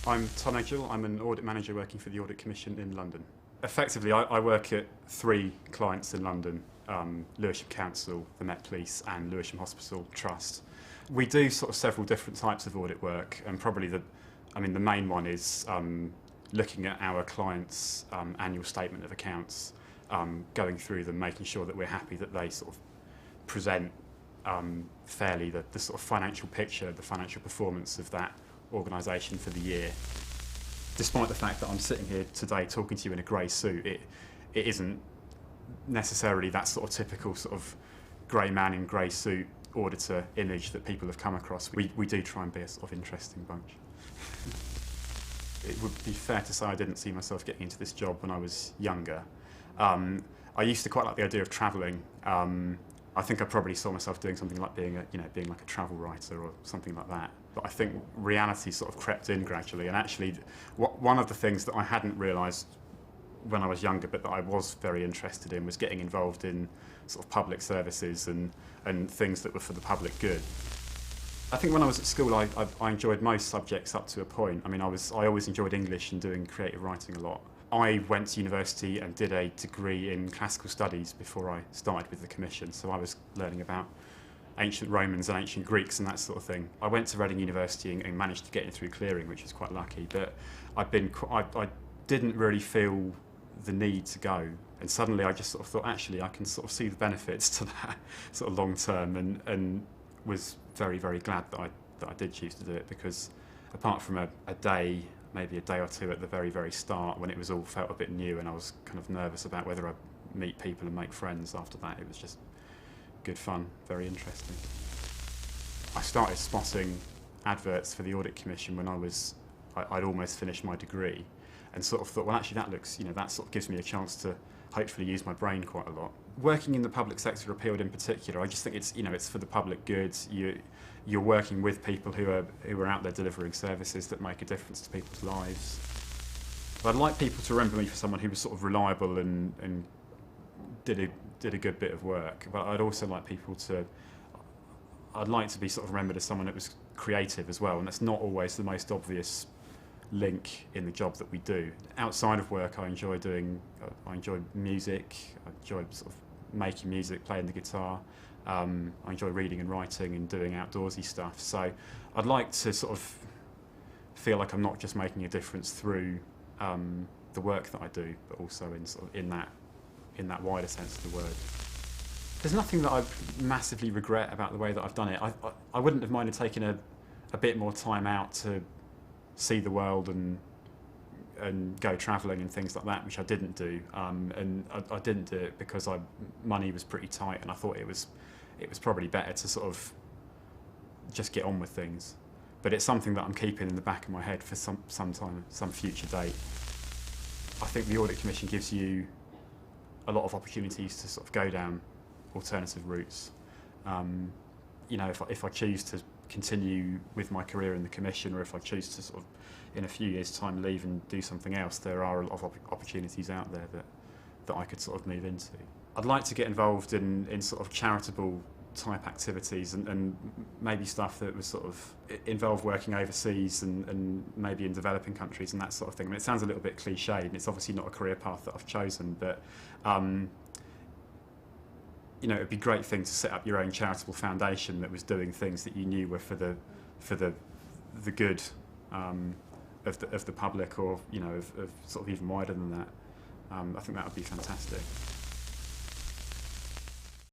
I'm Tom Edgell. I'm an audit manager working for the Audit Commission in London. Effectively, I work at 3 clients in London, Lewisham Council, the Met Police and Lewisham Hospital Trust. We do sort of several different types of audit work, and probably the main one is looking at our clients' annual statement of accounts, going through them, making sure that we're happy that they sort of present fairly the sort of financial picture, the financial performance of that organisation for the year. Despite the fact that I'm sitting here today talking to you in a grey suit, it isn't necessarily that sort of typical sort of grey man in grey suit auditor image that people have come across. We do try and be a sort of interesting bunch. It would be fair to say I didn't see myself getting into this job when I was younger. I used to quite like the idea of travelling. I think I probably saw myself doing something like being like a travel writer or something like that. But I think reality sort of crept in gradually, and actually one of the things that I hadn't realised when I was younger but that I was very interested in was getting involved in sort of public services and things that were for the public good. I think when I was at school I enjoyed most subjects up to a point. I mean, I always enjoyed English and doing creative writing a lot. I went to university and did a degree in classical studies before I started with the Commission, so I was learning about ancient Romans and ancient Greeks and that sort of thing. I went to Reading University and managed to get in through clearing, which was quite lucky, but I didn't really feel the need to go, and suddenly I just sort of thought, actually I can sort of see the benefits to that sort of long term, and was very, very glad that I did choose to do it, because apart from a day, maybe a day or two at the very, very start when it was all felt a bit new and I was kind of nervous about whether I'd meet people and make friends, after that it was just good fun, very interesting. I started spotting adverts for the Audit Commission when I'd almost finished my degree, and sort of thought, well actually that looks, that sort of gives me a chance to hopefully use my brain quite a lot. Working in the public sector appealed in particular. I just think it's for the public good. You're working with people who are out there delivering services that make a difference to people's lives. I'd like people to remember me for someone who was sort of reliable and did a good bit of work, but I'd also like I'd like to be sort of remembered as someone that was creative as well, and that's not always the most obvious link in the job that we do. Outside of work, I enjoy music, I enjoy sort of making music, playing the guitar, I enjoy reading and writing and doing outdoorsy stuff, so I'd like to sort of feel like I'm not just making a difference through the work that I do, but also in that wider sense of the word. There's nothing that I massively regret about the way that I've done it. I wouldn't have minded taking a bit more time out to see the world and go travelling and things like that, which I didn't do, and I didn't do it because money was pretty tight, and I thought it was probably better to sort of just get on with things. But it's something that I'm keeping in the back of my head for some time, some future date. I think the Audit Commission gives you a lot of opportunities to sort of go down alternative routes. If I choose to continue with my career in the Commission, or if I choose to sort of in a few years' time leave and do something else, there are a lot of opportunities out there that I could sort of move into. I'd like to get involved in sort of charitable type activities and maybe stuff that was sort of involve working overseas and maybe in developing countries and that sort of thing. I mean, it sounds a little bit cliched, and it's obviously not a career path that I've chosen, but it'd be a great thing to set up your own charitable foundation that was doing things that you knew were for the good of the public, or of sort of even wider than that. I think that would be fantastic.